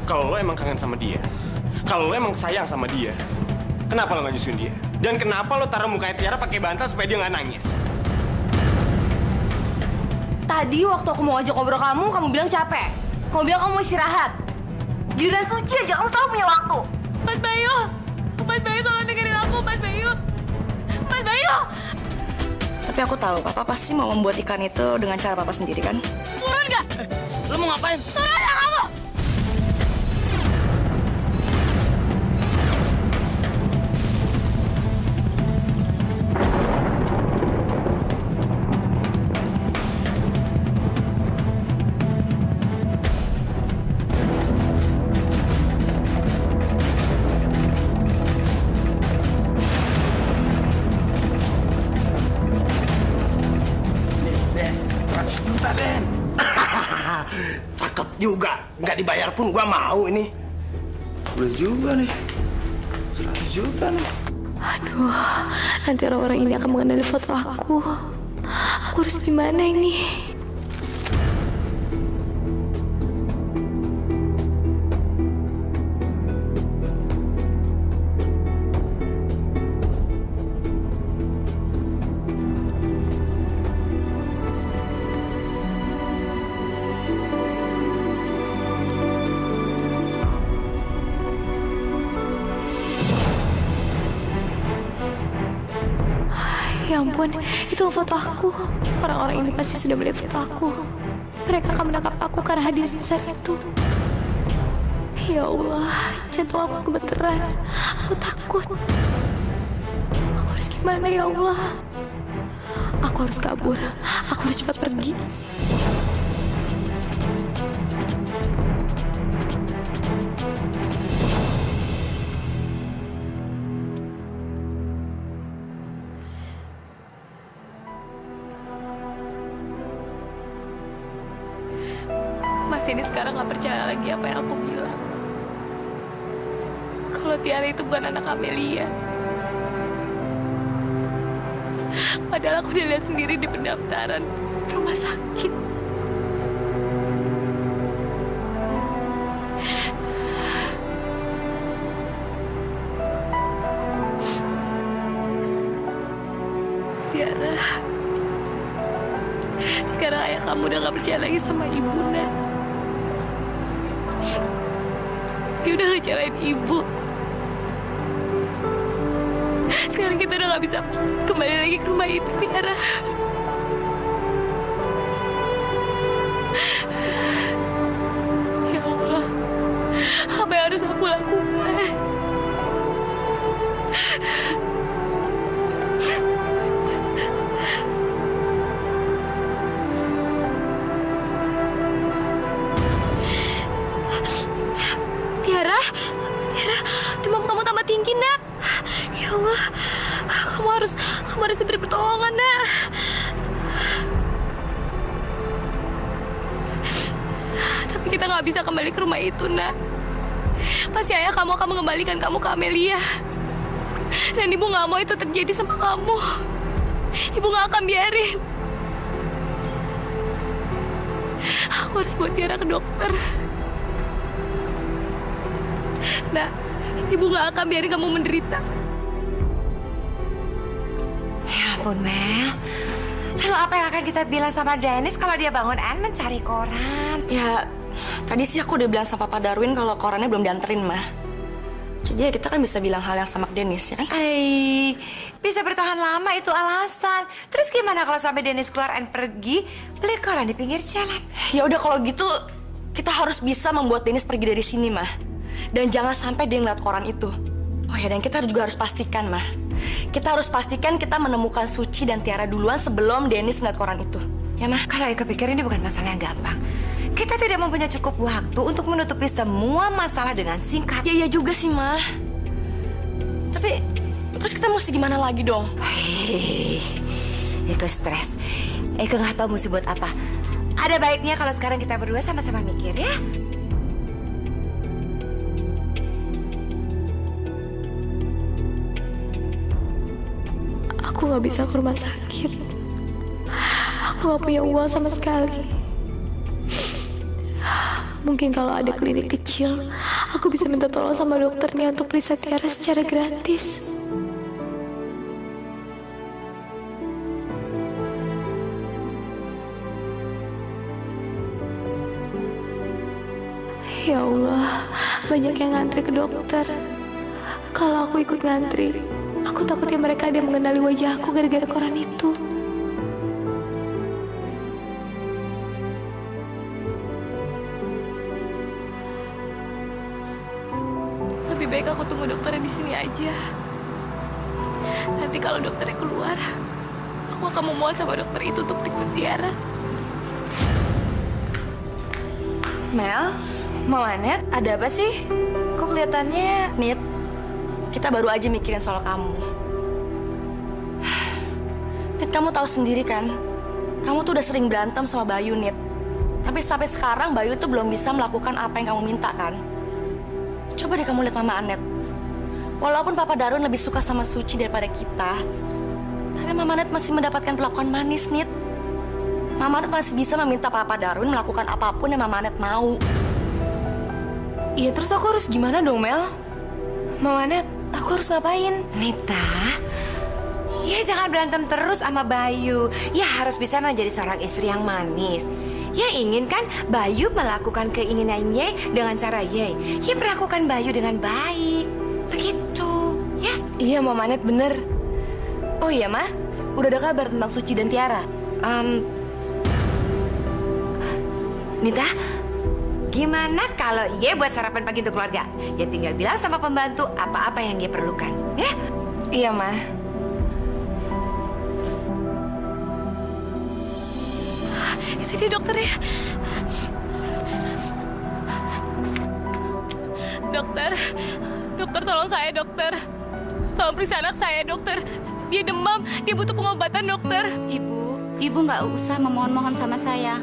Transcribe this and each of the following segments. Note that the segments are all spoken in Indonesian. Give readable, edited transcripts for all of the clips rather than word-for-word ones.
Kalau lo emang kangen sama dia, kalau lo emang sayang sama dia, kenapa lo nggak nyusuin dia? Dan kenapa lo taruh mukanya Tiara pakai bantal supaya dia nggak nangis? Tadi waktu aku mau ngajak ngobrol kamu bilang capek. Kamu bilang kamu mau istirahat. Giliran Suci aja kamu selalu punya waktu. Mas Bayu tolong dengerin aku, Mas Bayu. Mas Bayu. Tapi aku tahu papa pasti mau membuat ikan itu dengan cara papa sendiri kan? Turun nggak? Lo mau ngapain? Turun ya kamu. Den, 100 juta, Den. Cakep juga. Nggak dibayar pun gua mau ini. Boleh juga nih. 100 juta nih. Aduh, nanti orang-orang ini akan mengenali foto aku. Aku harus gimana ini? Ya ampun, itu foto aku. Orang-orang ini pasti sudah melihat foto aku. Mereka akan menangkap aku karena hadiah sebesar itu. Ya Allah, jantung aku gemeteran. Aku takut. Aku harus gimana ya Allah? Aku harus kabur. Aku harus cepat pergi. Mas ini sekarang nggak percaya lagi apa yang aku bilang. Kalau Tiara itu bukan anak Amelia. Padahal aku udah lihat sendiri di pendaftaran rumah sakit. Tiara, sekarang ayah kamu udah gak percaya lagi sama ibu, Nak. Dia udah ngecewain ibu. Sekarang kita udah gak bisa kembali lagi ke rumah itu, Tiara. Ya Allah, apa yang harus aku lakukan? Tiara, demam kamu tambah tinggi, Nak. Ya Allah, kamu harus diberi pertolongan, Nak. Tapi kita nggak bisa kembali ke rumah itu, Nak. Pasti ayah kamu akan mengembalikan kamu ke Amelia. Dan ibu nggak mau itu terjadi sama kamu. Ibu nggak akan biarin. Aku harus buat Tiara ke dokter. Nah, ibu gak akan biarin kamu menderita. Ya ampun, Mel. Lalu apa yang akan kita bilang sama Dennis kalau dia bangun Anne mencari koran? Ya, tadi sih aku udah bilang sama Papa Darwin kalau korannya belum dianterin, Mah. Jadi ya kita kan bisa bilang hal yang sama ke Dennis, ya kan? Bisa bertahan lama itu alasan. Terus gimana kalau sampai Dennis keluar Anne pergi, beli koran di pinggir jalan? Ya udah kalau gitu, kita harus bisa membuat Dennis pergi dari sini, Mah. Dan jangan sampai dia ngeliat koran itu. Oh ya, dan kita juga harus pastikan, Mah. Kita harus pastikan kita menemukan Suci dan Tiara duluan sebelum Dennis ngeliat koran itu. Ya, Mah? Kalau Eka pikir ini bukan masalah yang gampang. Kita tidak mempunyai cukup waktu untuk menutupi semua masalah dengan singkat. Ya, iya juga sih, Mah. Tapi, terus kita mesti gimana lagi dong? Eka stres. Eka nggak tahu mesti buat apa. Ada baiknya kalau sekarang kita berdua sama-sama mikir, ya? Aku gak bisa ke rumah sakit. Aku gak punya uang sama sekali. Mungkin kalau ada klinik kecil, aku bisa minta tolong sama dokternya untuk periksa Tiara secara gratis. Ya Allah, banyak yang ngantri ke dokter. Kalau aku ikut ngantri, aku takutnya mereka ada yang mengenali wajah aku gara-gara koran itu. Lebih baik aku tunggu dokternya di sini aja. Nanti kalau dokternya keluar, aku akan memohon sama dokter itu untuk periksa Tiara. Mel, Mama Net, ada apa sih? Kok kelihatannya... Nit, kita baru aja mikirin soal kamu. Nit, kamu tahu sendiri kan? Kamu tuh udah sering berantem sama Bayu, Nit. Tapi sampai sekarang Bayu tuh belum bisa melakukan apa yang kamu minta kan? Coba deh kamu lihat Mama Anet. Walaupun Papa Darun lebih suka sama Suci daripada kita, tapi Mama Anet masih mendapatkan perlakuan manis, Nit. Mama Anet masih bisa meminta Papa Darun melakukan apapun yang Mama Anet mau. Iya, terus aku harus gimana dong, Mel? Mama Net, aku harus ngapain? Nita, ya jangan berantem terus sama Bayu. Ya harus bisa menjadi seorang istri yang manis. Ya ingin kan Bayu melakukan keinginannya dengan cara Ye. Ya perlakukan Bayu dengan baik. Begitu, ya. Iya, Mama Net bener. Oh iya, Ma, udah ada kabar tentang Suci dan Tiara? Nita, gimana kalau Ye buat sarapan pagi untuk keluarga? Ya tinggal bilang sama pembantu apa-apa yang Ye perlukan, ya? Iya, Ma. Itu dia dokternya. Dokter tolong saya, dokter. Tolong periksa anak saya, dokter. Dia demam, dia butuh pengobatan, dokter. Ibu nggak usah memohon-mohon sama saya.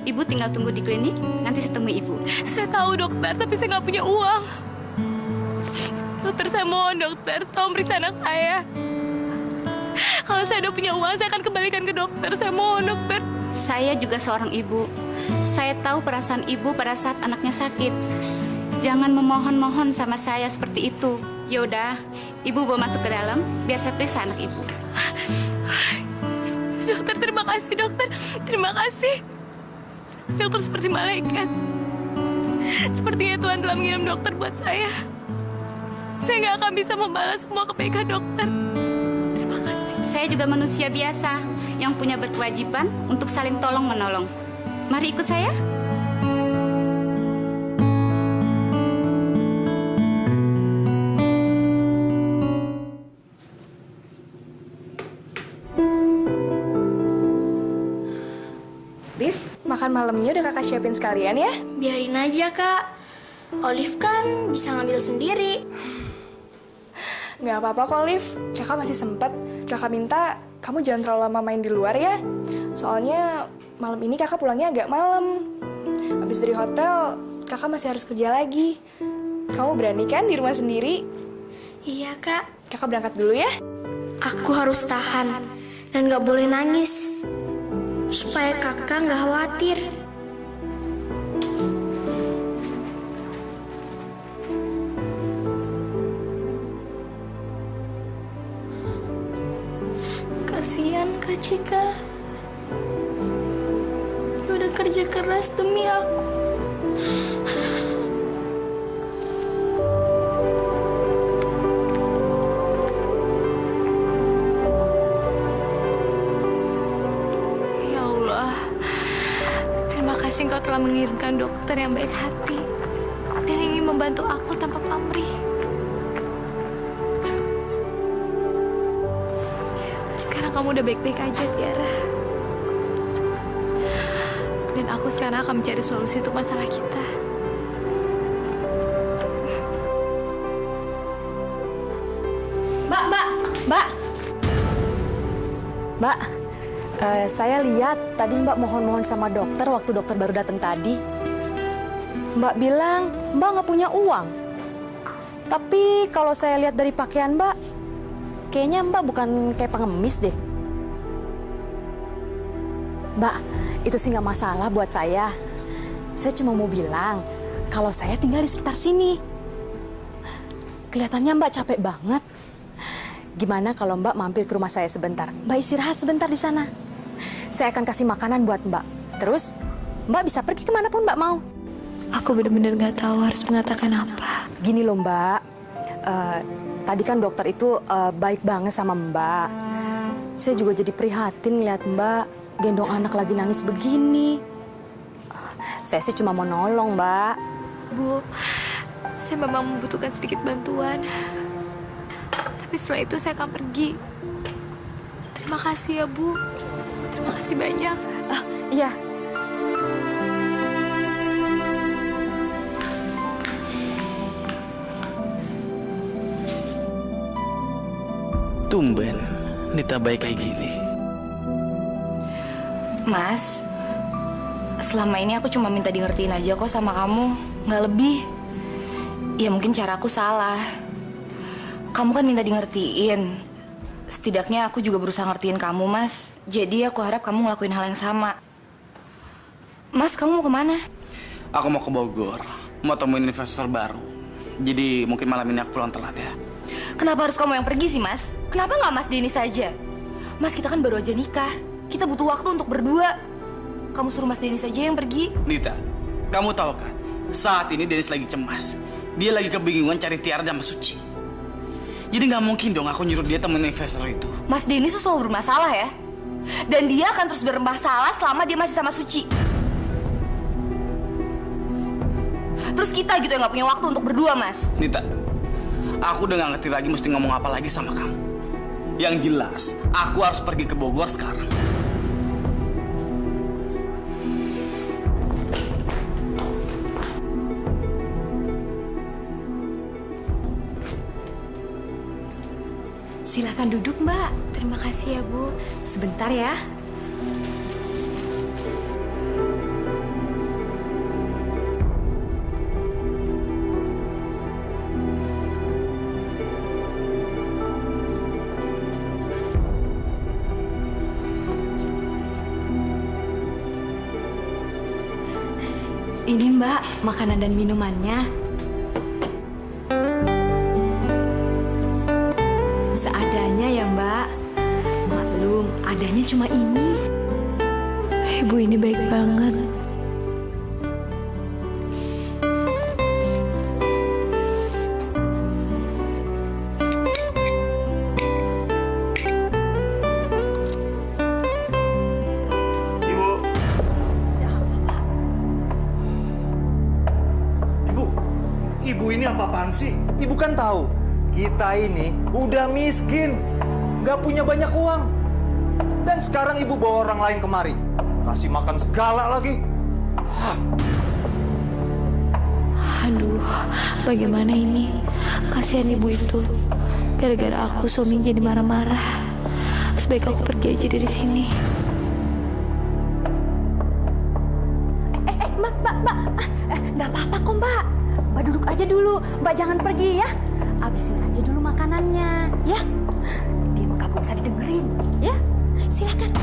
Ibu tinggal tunggu di klinik, nanti saya temui ibu. Saya tahu, dokter, tapi saya nggak punya uang. Dokter, saya mohon, dokter, tolong periksa anak saya. Kalau saya udah punya uang, saya akan kembalikan ke dokter. Saya mohon, dokter. Saya juga seorang ibu. Saya tahu perasaan ibu pada saat anaknya sakit. Jangan memohon-mohon sama saya seperti itu. Yaudah, ibu bawa masuk ke dalam, biar saya periksa anak ibu. Dokter, terima kasih, dokter. Terima kasih. Dokter seperti malaikat. Sepertinya Tuhan telah mengirim dokter buat saya. Saya nggak akan bisa membalas semua kebaikan dokter. Terima kasih. Saya juga manusia biasa yang punya berkewajiban untuk saling tolong-menolong. Mari ikut saya. Makan malamnya udah kakak siapin sekalian ya? Biarin aja, Kak. Olive kan bisa ngambil sendiri. Nggak apa-apa kok, Liv. Kakak masih sempet. Kakak minta kamu jangan terlalu lama main di luar ya. Soalnya malam ini kakak pulangnya agak malam. Habis dari hotel, kakak masih harus kerja lagi. Kamu berani kan di rumah sendiri? Iya, Kak. Kakak berangkat dulu ya. Aku harus tahan dan nggak boleh nangis. Supaya kakak nggak khawatir. Kasihan Kak Cika. Dia udah kerja keras demi aku. Engkau telah mengirimkan dokter yang baik hati dan ingin membantu aku tanpa pamrih. Sekarang kamu udah baik-baik aja, Tiara. Dan aku sekarang akan mencari solusi untuk masalah kita. Mbak, saya lihat tadi Mbak mohon-mohon sama dokter waktu dokter baru datang tadi. Mbak bilang Mbak nggak punya uang. Tapi kalau saya lihat dari pakaian Mbak, kayaknya Mbak bukan kayak pengemis deh. Mbak, itu sih nggak masalah buat saya. saya cuma mau bilang kalau saya tinggal di sekitar sini. Kelihatannya Mbak capek banget. Gimana kalau Mbak mampir ke rumah saya sebentar? Mbak istirahat sebentar di sana. Saya akan kasih makanan buat Mbak. Terus Mbak bisa pergi kemanapun Mbak mau. Aku benar-benar nggak tahu harus mengatakan apa. Gini loh Mbak, tadi kan dokter itu baik banget sama Mbak. Saya juga jadi prihatin ngeliat Mbak gendong anak lagi nangis begini. Saya sih cuma mau nolong Mbak. Bu, saya memang membutuhkan sedikit bantuan. Tapi setelah itu saya akan pergi. Terima kasih ya Bu. Terima kasih banyak. Iya. Tumben, Nita baik kayak gini. Mas, selama ini aku cuma minta di ngertiin aja kok sama kamu, nggak lebih. Ya mungkin cara aku salah. Kamu kan minta di ngertiin. Setidaknya aku juga berusaha ngertiin kamu, Mas. Jadi aku harap kamu ngelakuin hal yang sama. Mas, kamu mau kemana? Aku mau ke Bogor, mau temuin investor baru. Jadi mungkin malam ini aku pulang telat ya. Kenapa harus kamu yang pergi sih, Mas? Kenapa nggak Mas Denny saja? Mas, kita kan baru aja nikah. Kita butuh waktu untuk berdua. Kamu suruh Mas Denny saja yang pergi. Nita, kamu tahu kan? Saat ini Dennis lagi cemas. Dia lagi kebingungan cari Tiara dan Mas Suci. Jadi nggak mungkin dong aku nyuruh dia temenin investor itu. Mas Denny tuh selalu bermasalah ya. Dan dia akan terus bermasalah selama dia masih sama Suci. Terus kita gitu yang nggak punya waktu untuk berdua, Mas. Nita, aku udah gak ngerti lagi mesti ngomong apa lagi sama kamu. Yang jelas, aku harus pergi ke Bogor sekarang. Silakan duduk Mbak. Terima kasih ya Bu. Sebentar ya. Ini Mbak, makanan dan minumannya. Seadanya ya Mbak. Maklum, adanya cuma ini. Ibu ini baik banget. Ibu ini apa-apaan sih? Ibu kan tahu, kita ini udah miskin, nggak punya banyak uang. Dan sekarang ibu bawa orang lain kemari, kasih makan segala lagi. Aduh, bagaimana ini? Kasihan ibu itu. Gara-gara aku suami jadi marah-marah. Sebaik aku pergi aja dari sini. Mbak, nggak apa-apa kok Mbak. Mbak duduk aja dulu, Mbak jangan pergi ya. Habisin aja dulu makanannya, ya. Dia mah kagak usah didengerin, ya. Silakan.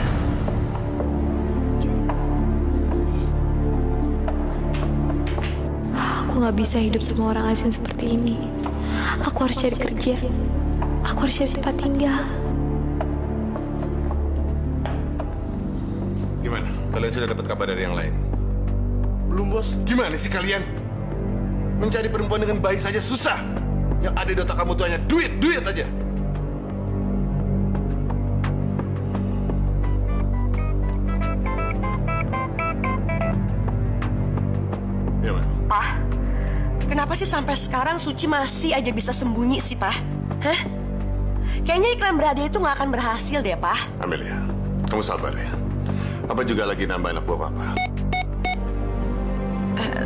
Aku nggak bisa hidup sama orang asing seperti ini. Aku harus cari kerja. Aku harus cari tempat tinggal. Gimana? Kalian sudah dapat kabar dari yang lain? Belum, Bos. Gimana sih kalian? Mencari perempuan dengan baik saja susah. Yang ada di otak kamu tuh hanya duit aja. Ya, Ma. Pak, kenapa sih sampai sekarang Suci masih aja bisa sembunyi sih, Pak? Hah? Kayaknya iklan berhadiah itu nggak akan berhasil deh, Pak. Amelia, kamu sabar ya. Papa juga lagi nambah anak buah Papa.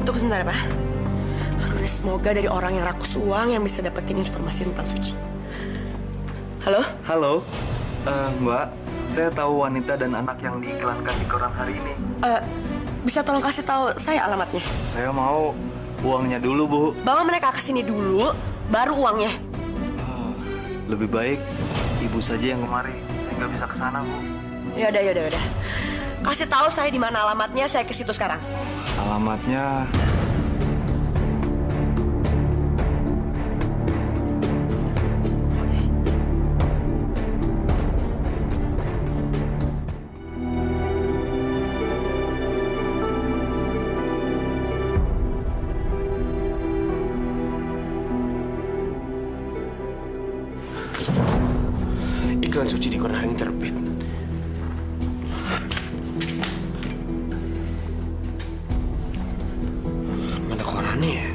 Tunggu sebentar ya, Pak. Aduh, semoga dari orang yang rakus uang yang bisa dapetin informasi tentang Suci. Halo? Halo, Mbak. Saya tahu wanita dan anak yang diiklankan di koran hari ini. Bisa tolong kasih tahu saya alamatnya? Saya mau uangnya dulu, Bu. Bawa mereka ke sini dulu, baru uangnya. Lebih baik ibu saja yang kemari. Saya nggak bisa ke sana, Bu. Yaudah. Kasih tahu saya di mana alamatnya, saya ke situ sekarang. Alamatnya... Iklan Suci di koran ini terbit. Mana korannya ya?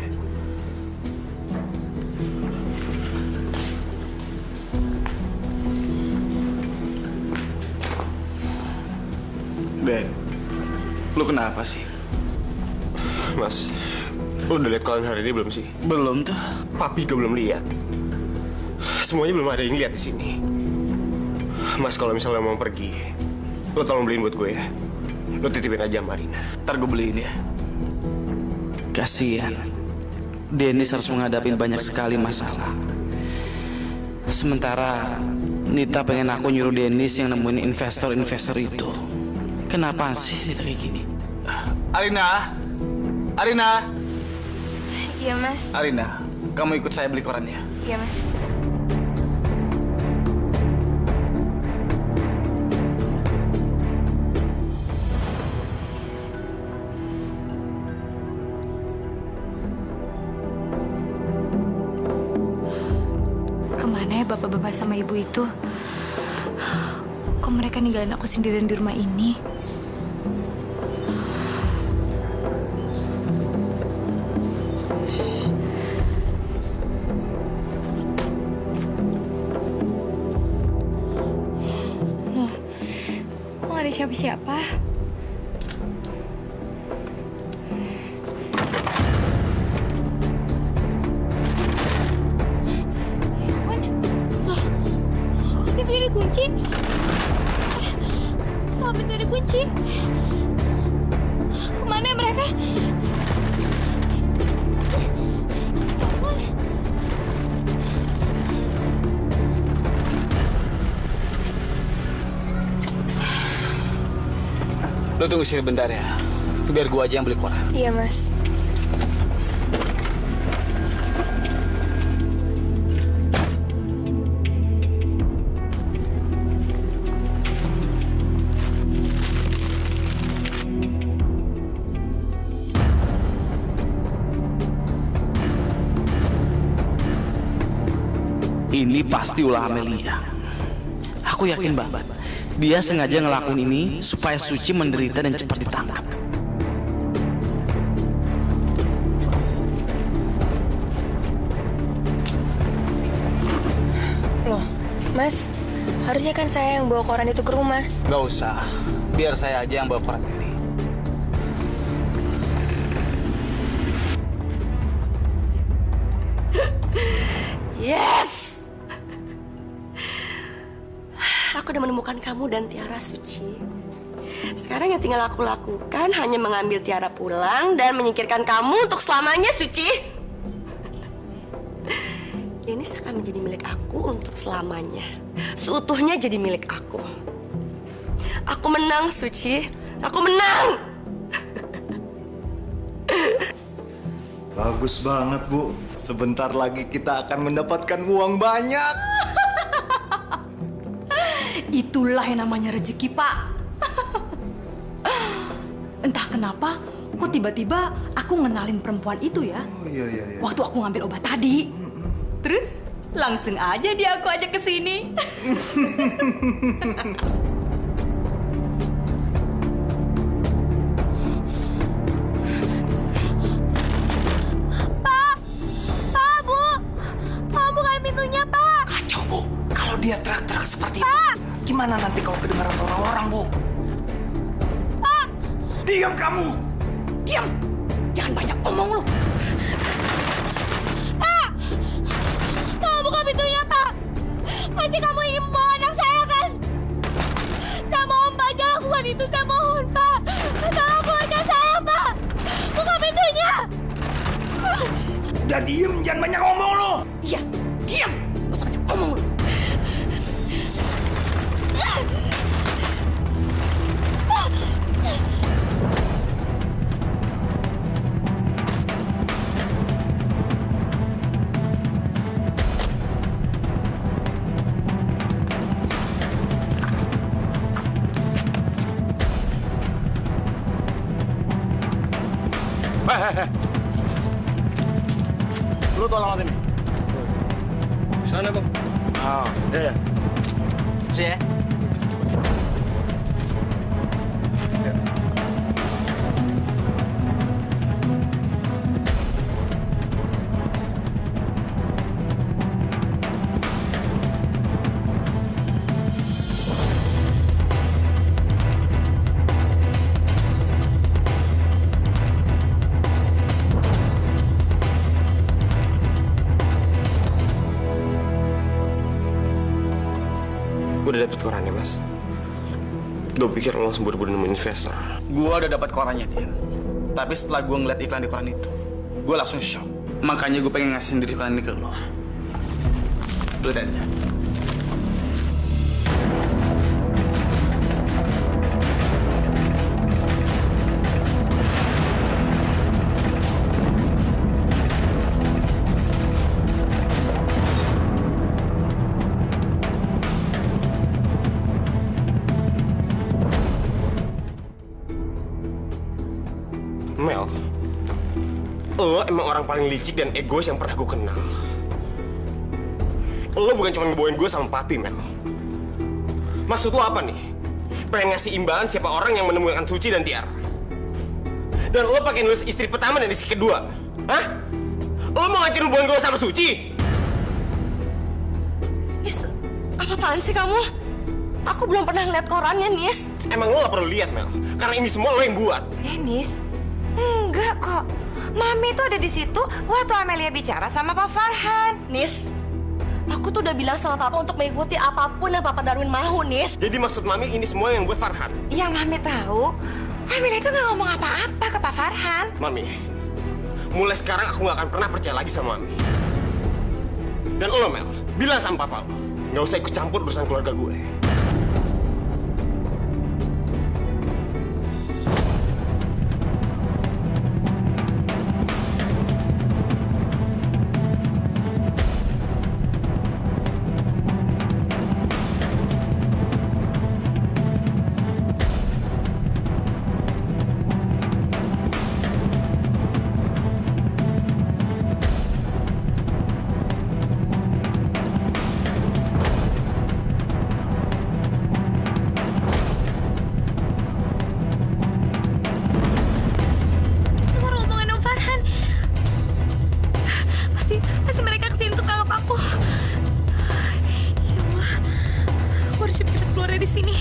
Ben, lu kenapa sih? Mas, lu udah lihat koran hari ini belum sih? Belum tuh. Papi juga belum lihat. Semuanya belum ada yang lihat di sini. Mas, kalau misalnya mau pergi, lo tolong beliin buat gue ya. Lo titipin aja Marina. Ntar gue beliin ya. Kasihan. Dennis harus menghadapi banyak sekali masalah. Sementara Nita pengen aku nyuruh Dennis yang nemuin investor-investor itu. Kenapa sih Nita kayak gini? Arina! Arina! Iya, Mas. Arina, kamu ikut saya beli korannya. Iya, Mas. Kemana ya bapak-bapak sama ibu itu? Kok mereka ninggalin aku sendirian di rumah ini? Loh, kok gak ada siapa-siapa? Pintunya dikunci. Kenapa pintunya dikunci? Kemana ya mereka? Lo tunggu sini bentar ya. Biar gua aja yang beli koran. Iya, Mas. Ini pasti ulah Amelia. Aku yakin banget. Dia sengaja ngelakuin ini supaya Suci menderita dan cepat ditangkap. Loh, Mas, harusnya kan saya yang bawa koran itu ke rumah. Gak usah. Biar saya aja yang bawa koran ini. Yes! Aku udah menemukan kamu dan Tiara, Suci. Sekarang yang tinggal aku lakukan hanya mengambil Tiara pulang dan menyingkirkan kamu untuk selamanya, Suci. Dennis akan menjadi milik aku untuk selamanya. Seutuhnya jadi milik aku. Aku menang, Suci. Aku menang! Bagus banget, Bu. Sebentar lagi kita akan mendapatkan uang banyak. Itulah yang namanya rezeki, Pak. Entah kenapa, kok tiba-tiba aku ngenalin perempuan itu ya. Oh, iya. Waktu aku ngambil obat tadi. Terus langsung aja dia aku ajak ke sini. Dia teriak-teriak seperti itu. Gimana nanti kalau kedengaran orang-orang, Bu? Pak! Diam kamu! Diam! Jangan banyak omong lu. Pak! Tolong buka pintunya, Pak. Pasti kamu ingin membawa anak saya, kan? Saya mohon, Pak. Jangan lakukan itu. Saya mohon, Pak. Tolong keluarkan saya, Pak. Buka pintunya. Udah diem, jangan banyak omong lu. Iya, diam. Gak usah banyak omong lu. Lu tau alamat ini? Sana, Bang. Ah, ya. Sih ya. Udah dapet korannya, Mas. Gue pikir lo langsung buru-buru nemuin investor. Gua udah dapat korannya, Din. Tapi setelah gua ngeliat iklan di koran itu, gua langsung shock. Makanya gue pengen ngasih sendiri koran ini ke lo. Lu lihat aja. Mel, lo emang orang paling licik dan egois yang pernah gue kenal. Lo bukan cuma ngebawain gue sama papi, Mel. Maksud lo apa nih? Pengen ngasih imbalan siapa orang yang menemukan Suci dan Tiara? Dan lo pakai nulis istri pertama dan istri kedua? Hah? Lo mau ngancurin hubungan gue sama Suci? Nis, apa-apaan sih kamu? Aku belum pernah ngeliat korannya, Nis. Emang lo gak perlu lihat, Mel. Karena ini semua lo yang buat. Dennis, enggak kok. Mami tuh ada di situ waktu Amelia bicara sama Pak Farhan. Nis, aku tuh udah bilang sama Papa untuk mengikuti apapun yang Papa Darwin mau, Nis. Jadi maksud Mami ini semua yang buat Farhan? Yang Mami tahu, Amelia itu nggak ngomong apa-apa ke Pak Farhan. Mami, mulai sekarang aku nggak akan pernah percaya lagi sama Mami. Dan lo, Mel, bilang sama Papa lo, nggak usah ikut campur urusan keluarga gue. Pasti mereka kesini untuk tangkap aku. Ya Allah, aku harus cepet-cepet keluar dari sini.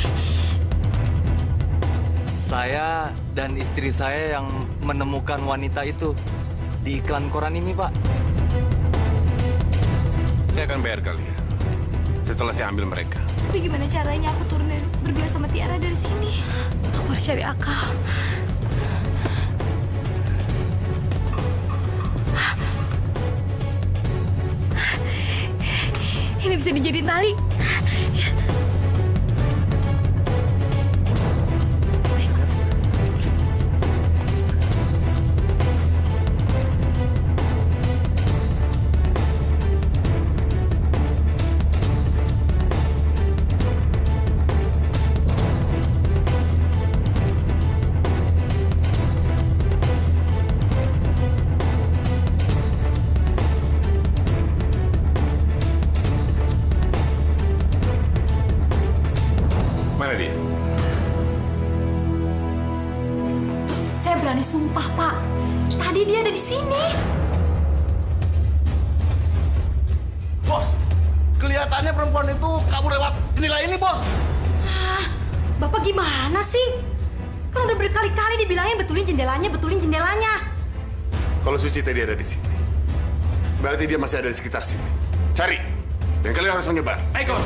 Saya dan istri saya yang menemukan wanita itu di iklan koran ini, Pak. Saya akan bayar kalian setelah saya ambil mereka. Tapi gimana caranya aku turun berdua sama Tiara dari sini? Aku harus cari akal. Ini bisa dijadiin tali. Mana dia? Saya berani sumpah, Pak. Tadi dia ada di sini. Bos, kelihatannya perempuan itu kabur lewat jendela ini, Bos. Bapak gimana sih? Kan udah berkali-kali dibilangin betulin jendelanya. Kalau Suci tadi ada di sini, berarti dia masih ada di sekitar sini. Cari, dan kalian harus menyebar. Ayo.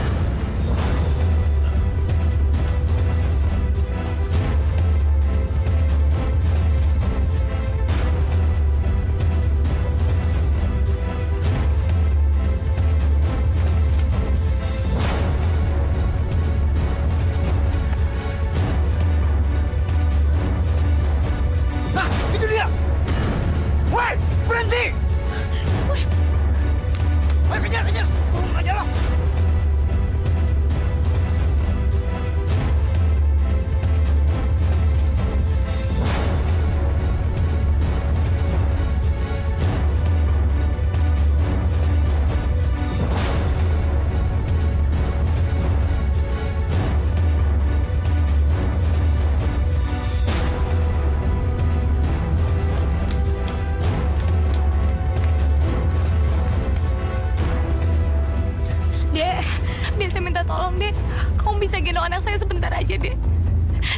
Dek, saya minta tolong, Dek. Kamu bisa gendong anak saya sebentar aja, Dek.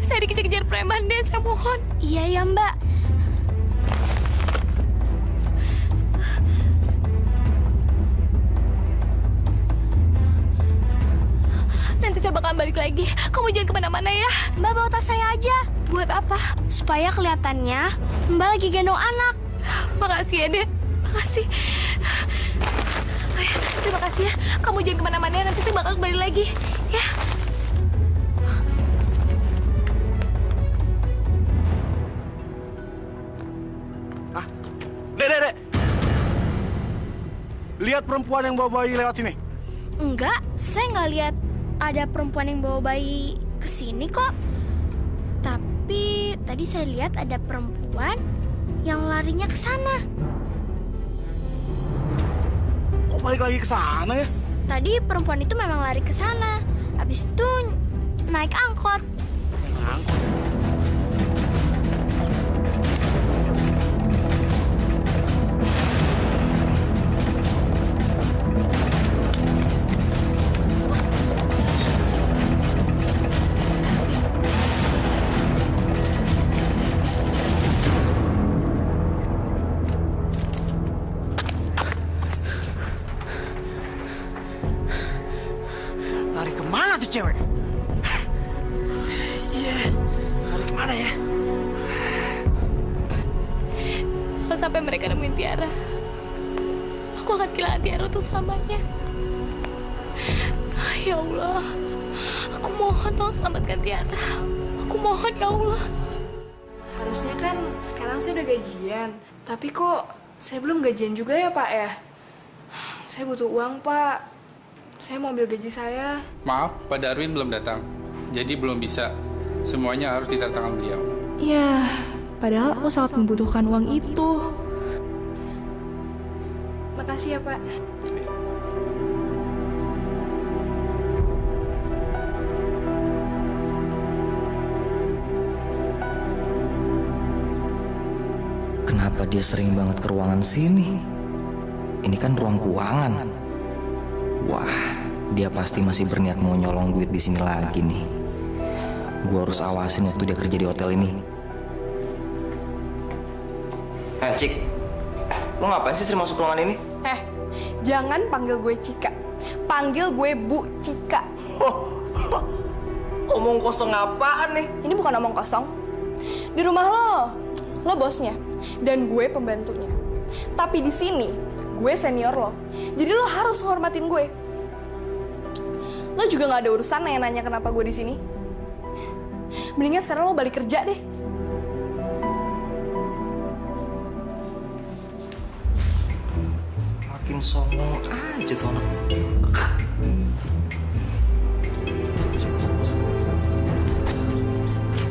Saya dikejar-kejar preman, Dek. Saya mohon. Iya ya, Mbak. Nanti saya bakal balik lagi. Kamu jangan kemana-mana ya. Mbak bawa tas saya aja. Buat apa? Supaya kelihatannya Mbak lagi gendong anak. Makasih ya, Dek. Makasih. Oh ya, terima kasih ya. Kamu jangan kemana-mana ya. Nanti saya bakal kembali lagi. Ya. Dek. Lihat perempuan yang bawa bayi lewat sini. Enggak, saya nggak lihat ada perempuan yang bawa bayi ke sini kok. Tapi tadi saya lihat ada perempuan yang larinya ke sana. Kok balik lagi ke sana ya? Tadi perempuan itu memang lari ke sana. Habis itu naik angkot. Angkot. Lari kemana tuh cewek? Iya, lari kemana ya? Kalau sampai mereka nemuin Tiara, aku akan kehilangan Tiara untuk selamanya. Ya Allah, aku mohon tolong selamatkan Tiara. Aku mohon ya Allah. Harusnya kan sekarang saya udah gajian. Tapi kok saya belum gajian juga ya, Pak ya? Saya butuh uang, Pak. Saya mau ambil gaji saya. Maaf, Pak Darwin belum datang. Jadi belum bisa. Semuanya harus ditandatangan beliau. Ya, padahal aku sangat membutuhkan uang itu. Makasih ya, Pak. Kenapa dia sering banget ke ruangan sini? Ini kan ruang keuangan. Wah, dia pasti masih berniat mau nyolong duit di sini lagi nih. Gua harus awasin waktu dia kerja di hotel ini. Cik, lo ngapain sih sering masuk ruangan ini? Jangan panggil gue Cika. Panggil gue Bu Cika. Omong kosong apaan nih? Ini bukan omong kosong. Di rumah lo bosnya dan gue pembantunya. Tapi di sini gue senior lo. Jadi lo harus hormatin gue. Lo juga nggak ada urusan nanya kenapa gue di sini. Mendingan sekarang lo balik kerja deh. Makin songong aja tuh anak.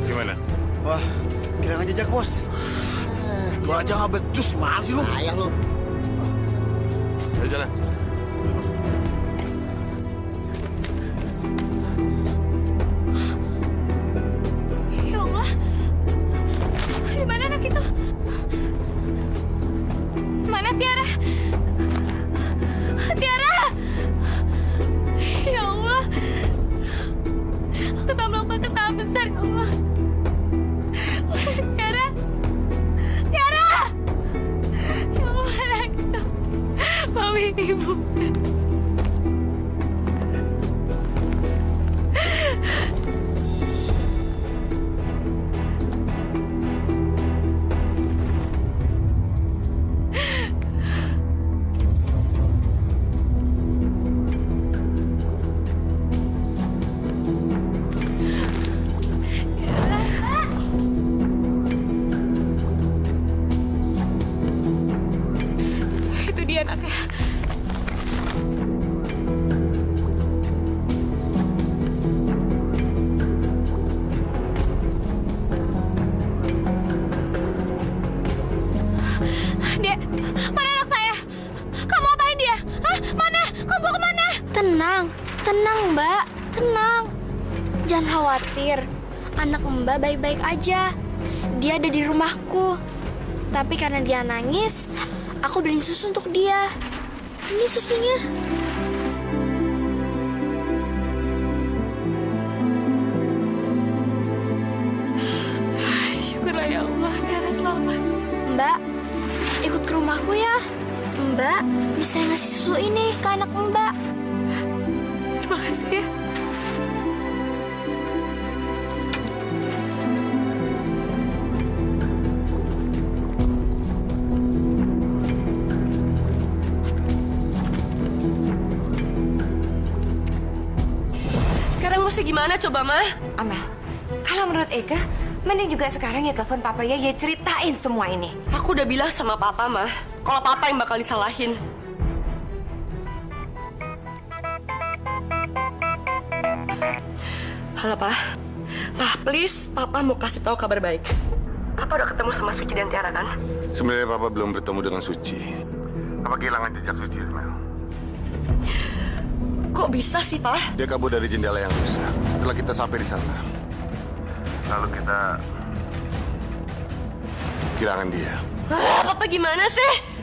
Gimana? Wah, kira nggak jejak bos. Itu aja nggak becus, mahal sih lu. Ayah lu. Ayo jalan. Ya Allah, di mana anak itu? Mana Tiara? Tiara! Ya Allah, aku tak melakukan kesalahan besar, ya Allah. Tiara! Tiara! Ya Allah, anak itu. Mami, Ibu. Itu dia anaknya. Dek, mana anak saya? Kamu apain dia? Hah? Mana? Kamu mau kemana? Tenang Mbak, tenang. Jangan khawatir, anak Mbak baik-baik aja. Dia ada di rumahku. Tapi karena dia nangis, aku beliin susu untuk dia. Ini susunya. bisa ngasih susu ini ke anak Mbak. Terima kasih ya. Sekarang mesti gimana coba, Mah? Amel, kalau menurut Eka, mending juga sekarang ya telepon papa ya ceritain semua ini. Aku udah bilang sama papa, Mah, kalau papa yang bakal disalahin. Halo, Pak. Pak, please, papa mau kasih tahu kabar baik. Papa udah ketemu sama Suci dan Tiara, kan? Sebenarnya Papa belum bertemu dengan Suci. Papa kehilangan jejak Suci, Mel. Kok bisa sih, Pak? Dia kabur dari jendela yang rusak setelah kita sampai di sana. Lalu kita kehilangan dia. Papa gimana sih?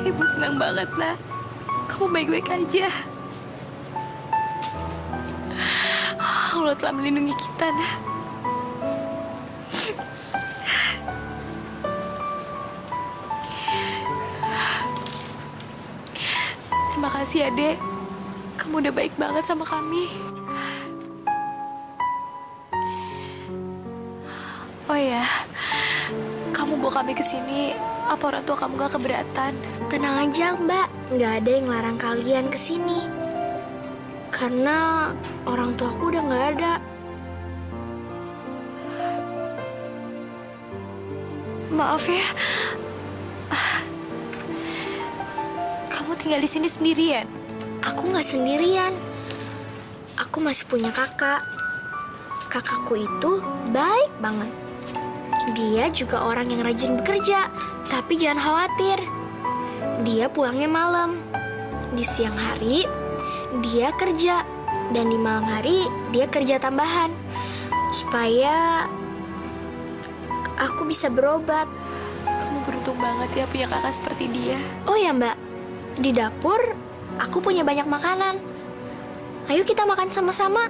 Ibu senang banget, Nak. Kamu baik-baik aja. Allah telah melindungi kita, Nak. Terima kasih, Adek. Kamu udah baik banget sama kami. Oh ya, kamu bawa kami ke sini. Apa orang tua kamu gak keberatan? Tenang aja, Mbak. Nggak ada yang larang kalian ke sini. Karena orang tuaku udah nggak ada. Maaf ya. Kamu tinggal di sini sendirian? Aku nggak sendirian. Aku masih punya kakak. Kakakku itu baik banget. Dia juga orang yang rajin bekerja. Tapi jangan khawatir. Dia pulangnya malam. Di siang hari, dia kerja. Dan di malam hari, dia kerja tambahan. Supaya aku bisa berobat. Kamu beruntung banget ya punya kakak seperti dia. Oh ya, Mbak. Di dapur, aku punya banyak makanan. Ayo kita makan sama-sama.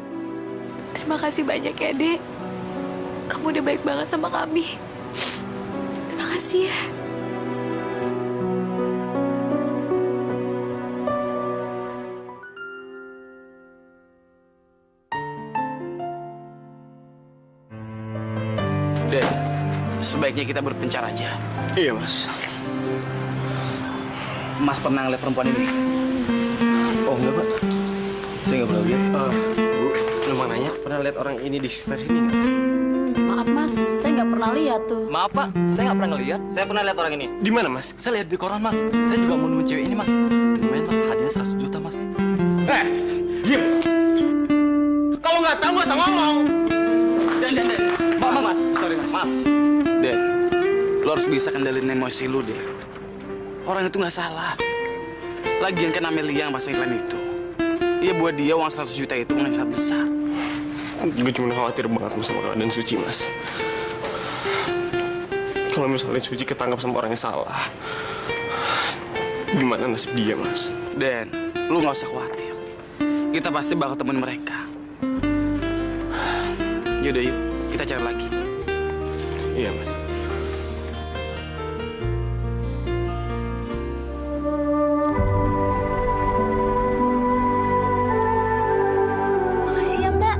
Terima kasih banyak ya, Dek. Kamu udah baik banget sama kami. Terima kasih ya. Dan sebaiknya kita berpencar aja. Iya, Mas. Mas pernah ngeliat perempuan ini? Oh, enggak, Pak. Saya nggak pernah lihat. Bu, lu mau nanya, pernah lihat orang ini di sekitar sini nggak? Maaf Mas, saya nggak pernah lihat tuh. Maaf Pak, saya nggak pernah ngeliat. Saya pernah lihat orang ini. Di mana, Mas? Saya lihat di koran Mas. Saya juga mau nemuin cewek ini Mas. Lumayan Mas, hadiah 100 juta Mas. Diam. Kalau nggak tahu nggak usah ngomong. Dan. Maaf, Mas. Sorry, Mas. Maaf. Dan, lo harus bisa kendalin emosi lu, deh. Orang itu nggak salah. Lagian kan Amelia yang pasang iklan itu. Iya, buat dia uang 100 juta itu uang yang sangat besar. Gue cuma khawatir banget sama keadaan Suci, Mas. Kalau misalnya Suci ketangkap sama orang yang salah, gimana nasib dia, Mas? Dan, lu nggak usah khawatir. Kita pasti bakal temuin mereka. Yaudah, yuk. Kita cari lagi. Iya, Mas. Makasih ya, Mbak.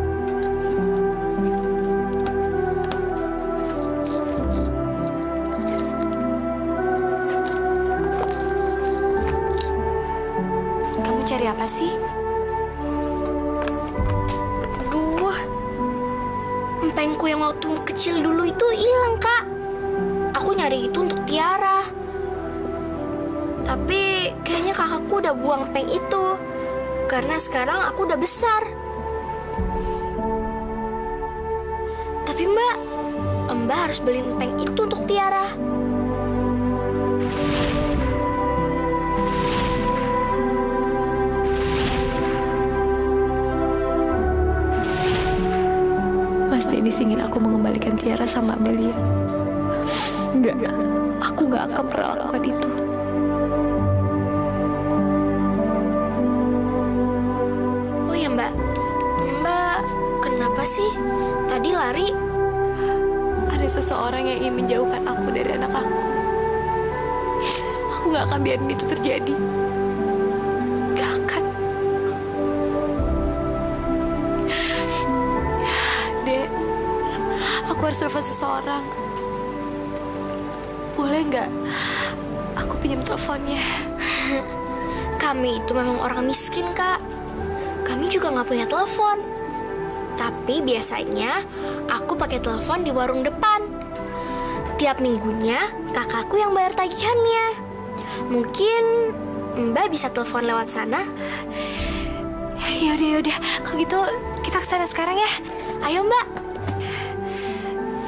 Kamu cari apa sih? Aduh, empengku yang waktu kecil dulu itu hilang, Kak. Aku nyari itu untuk Tiara. Tapi kayaknya kakakku udah buang empeng itu. Karena sekarang aku udah besar. Tapi Mbak harus beliin empeng itu untuk Tiara. Mas Dennis ingin aku mengembalikan Tiara sama Amelia. Enggak, aku nggak akan pernah lakukan itu. Oh ya Mbak, Mbak kenapa sih tadi lari? Ada seseorang yang ingin menjauhkan aku dari anak aku. Aku nggak akan biarin itu terjadi. Gak akan. Dek, aku harus telepon seseorang. Boleh nggak? Aku pinjam teleponnya. Kami itu memang orang miskin, Kak. Kami juga nggak punya telepon. Tapi biasanya aku pakai telepon di warung depan. Tiap minggunya kakakku yang bayar tagihannya. Mungkin Mbak bisa telepon lewat sana. Yaudah. Kalau gitu kita kesana sekarang ya. Ayo Mbak.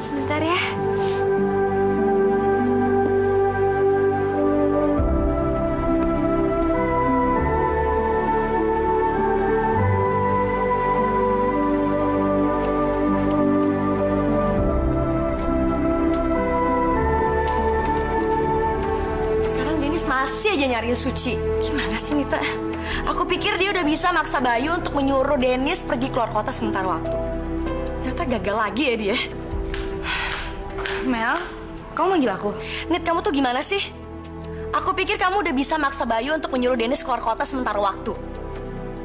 Sebentar ya. Masih aja nyariin Suci. Gimana sih Nita? Aku pikir dia udah bisa maksa Bayu untuk menyuruh Dennis pergi keluar kota sementara waktu. Ternyata gagal lagi ya dia. Mel, kamu manggil aku? Nit, kamu tuh gimana sih? Aku pikir kamu udah bisa maksa Bayu untuk menyuruh Dennis keluar kota sementara waktu.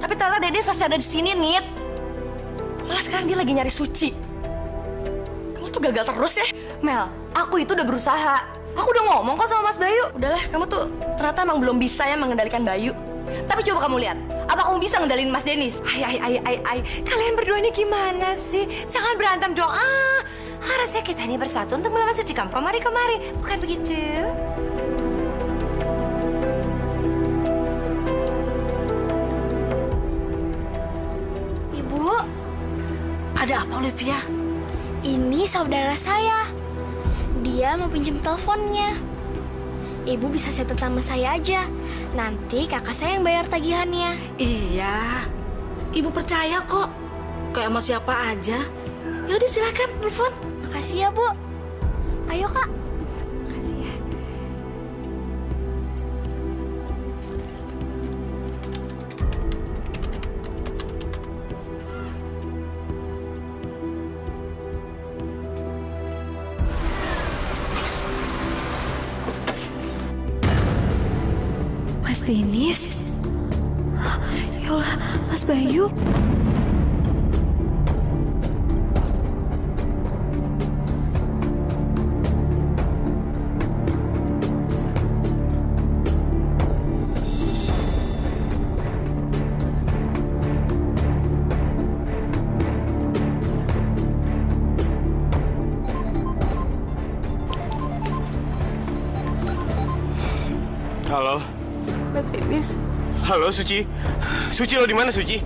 Tapi ternyata Dennis pasti ada di sini, Nit. Malah sekarang dia lagi nyari Suci. Kamu tuh gagal terus ya? Mel, aku itu udah berusaha. Aku udah ngomong kok sama Mas Bayu. Udahlah, kamu tuh ternyata emang belum bisa ya mengendalikan Bayu. Tapi coba kamu lihat, apa kamu bisa ngendalin Mas Dennis? Ay. Kalian berdua ini gimana sih? Jangan berantem dong. Harusnya kita ini bersatu untuk melawan Suci. Kamu kemari. Bukan begitu? Ibu, ada apa Olivia? ini saudara saya. Dia mau pinjam teleponnya. Ibu bisa catat nama saya aja. Nanti kakak saya yang bayar tagihannya. Iya, ibu percaya kok. Kayak sama siapa aja. Yaudah silakan telepon. Makasih ya Bu. Ayo Kak. Makasih ya. Mas Dennis? Ya Allah, Mas Bayu? Halo. Mas Dennis. Halo Suci. Suci lo di mana Suci?